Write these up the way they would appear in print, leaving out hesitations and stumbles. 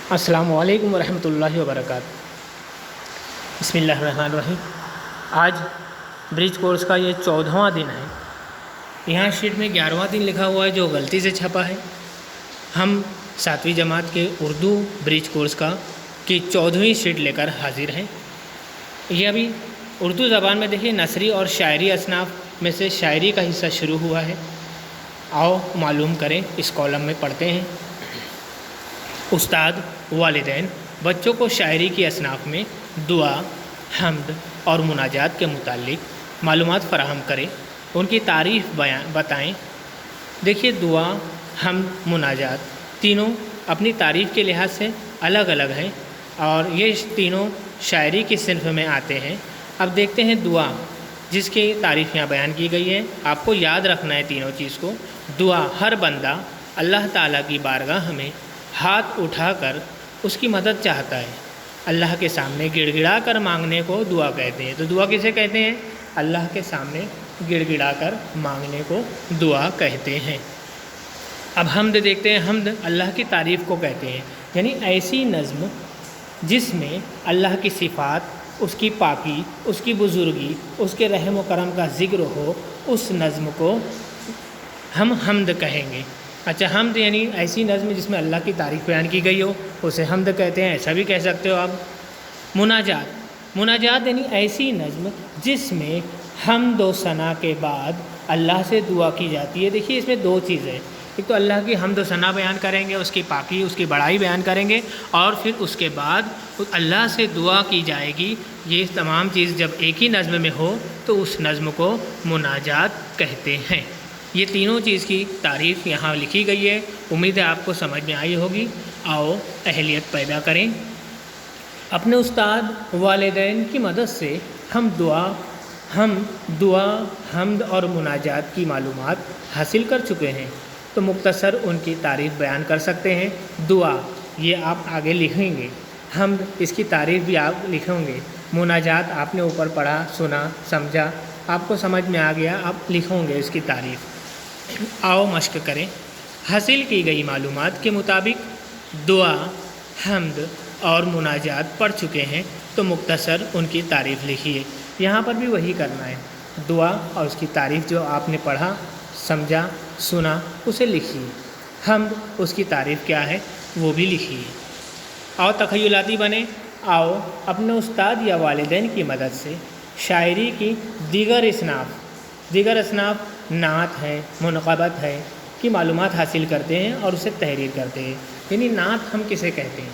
السلام علیکم ورحمۃ اللہ وبرکاتہ۔ بسم اللہ الرحمن الرحیم۔ آج برج کورس کا یہ 14واں دن ہے۔ یہاں شیٹ میں 11واں دن لکھا ہوا ہے جو غلطی سے چھپا ہے۔ ہم 7ویں جماعت کے اردو برج کورس کی 14ویں شیٹ لے کر حاضر ہیں۔ یہ ابھی اردو زبان میں دیکھیے نثری اور شاعری اصناف میں سے شاعری کا حصہ شروع ہوا ہے۔ آؤ معلوم کریں، اس کالم میں پڑھتے ہیں۔ استاد والدین بچوں کو شاعری کی اصناف میں دعا، حمد اور مناجات کے متعلق معلومات فراہم کریں، ان کی تعریف بتائیں۔ دیکھیے دعا، حمد، مناجات تینوں اپنی تعریف کے لحاظ سے الگ الگ ہیں اور یہ تینوں شاعری کی صنف میں آتے ہیں۔ اب دیکھتے ہیں دعا، جس کی تعریف یہاں بیان کی گئی ہے۔ آپ کو یاد رکھنا ہے تینوں چیز کو۔ دعا، ہر بندہ اللہ تعالیٰ کی بارگاہ میں ہاتھ اٹھا کر اس کی مدد چاہتا ہے۔ اللہ کے سامنے گڑ گڑا کر مانگنے کو دعا کہتے ہیں۔ تو دعا کسے کہتے ہیں؟ اللہ کے سامنے گڑ گڑا کر مانگنے کو دعا کہتے ہیں۔ اب حمد دیکھتے ہیں۔ حمد اللہ کی تعریف کو کہتے ہیں، یعنی ایسی نظم جس میں اللہ کی صفات، اس کی پاکی، اس کی بزرگی، اس کے رحم و کرم کا ذکر ہو، اس نظم کو ہم حمد کہیں گے۔ اچھا، حمد یعنی ایسی نظم جس میں اللہ کی تعریف بیان کی گئی ہو، اسے حمد کہتے ہیں، ایسا بھی کہہ سکتے ہو آپ۔ مناجات یعنی ایسی نظم جس میں حمد و ثنا کے بعد اللہ سے دعا کی جاتی ہے۔ دیکھیے اس میں دو چیزیں، ایک تو اللہ کی حمد و ثنا بیان کریں گے، اس کی پاکی، اس کی بڑائی بیان کریں گے، اور پھر اس کے بعد اللہ سے دعا کی جائے گی۔ یہ تمام چیز جب ایک ہی نظم میں ہو تو اس نظم کو مناجات کہتے ہیں۔ یہ تینوں چیز کی تعریف یہاں لکھی گئی ہے۔ امید ہے آپ کو سمجھ میں آئی ہوگی۔ آؤ اہلیت پیدا کریں۔ اپنے استاد والدین کی مدد سے ہم دعا، حمد اور مناجات کی معلومات حاصل کر چکے ہیں، تو مختصر ان کی تعریف بیان کر سکتے ہیں۔ دعا، یہ آپ آگے لکھیں گے۔ حمد، اس کی تعریف بھی آپ لکھیں گے۔ مناجات آپ نے اوپر پڑھا، سنا، سمجھا، آپ کو سمجھ میں آ گیا، آپ لکھیں گے اس کی تعریف۔ آؤ مشق کریں۔ حاصل کی گئی معلومات کے مطابق دعا، حمد اور مناجات پڑھ چکے ہیں، تو مختصر ان کی تعریف لکھیے۔ یہاں پر بھی وہی کرنا ہے، دعا اور اس کی تعریف جو آپ نے پڑھا، سمجھا، سنا، اسے لکھیے۔ حمد، اس کی تعریف کیا ہے وہ بھی لکھیے۔ آؤ تخیلاتی بنیں۔ آؤ اپنے استاد یا والدین کی مدد سے شاعری کی دیگر اصناف نعت ہے، منقبت ہے کی معلومات حاصل کرتے ہیں اور اسے تحریر کرتے ہیں۔ یعنی نعت ہم کسے کہتے ہیں،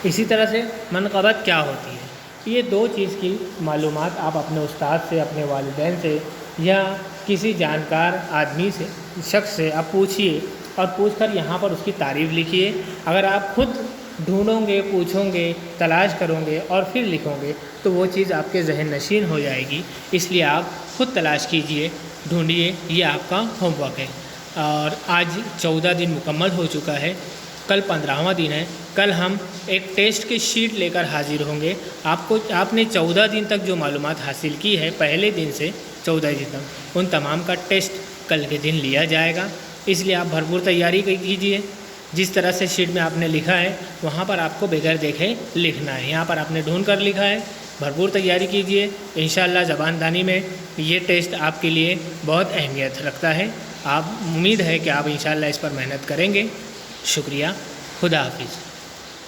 اسی طرح سے منقبت کیا ہوتی ہے، یہ دو چیز کی معلومات آپ اپنے استاد سے، اپنے والدین سے یا کسی جانکار آدمی سے، شخص سے آپ پوچھیے، اور پوچھ کر یہاں پر اس کی تعریف لکھیے۔ اگر آپ خود ڈھونڈوں گے، پوچھیں گے، تلاش کرو گے اور پھر لکھو گے تو وہ چیز آپ کے ذہن نشین ہو جائے گی۔ اس لیے آپ خود تلاش کیجئے، ڈھونڈیے، یہ آپ کا ہوم ورک ہے۔ اور آج 14 دن مکمل ہو چکا ہے، کل 15واں دن ہے۔ کل ہم ایک ٹیسٹ کی شیٹ لے کر حاضر ہوں گے۔ آپ نے 14 دن تک جو معلومات حاصل کی ہے، پہلے دن سے 14 دن تک، ان تمام کا ٹیسٹ کل کے دن لیا جائے گا۔ اس لیے آپ بھرپور تیاری کیجیے۔ جس طرح سے شیٹ میں آپ نے لکھا ہے وہاں پر آپ کو بغیر دیکھے لکھنا ہے۔ یہاں پر آپ نے ڈھونڈ کر لکھا ہے، بھرپور تیاری کیجیے۔ انشاءاللہ زبان دانی میں یہ ٹیسٹ آپ کے لیے بہت اہمیت رکھتا ہے۔ امید ہے کہ آپ انشاءاللہ اس پر محنت کریں گے۔ شکریہ، خدا حافظ۔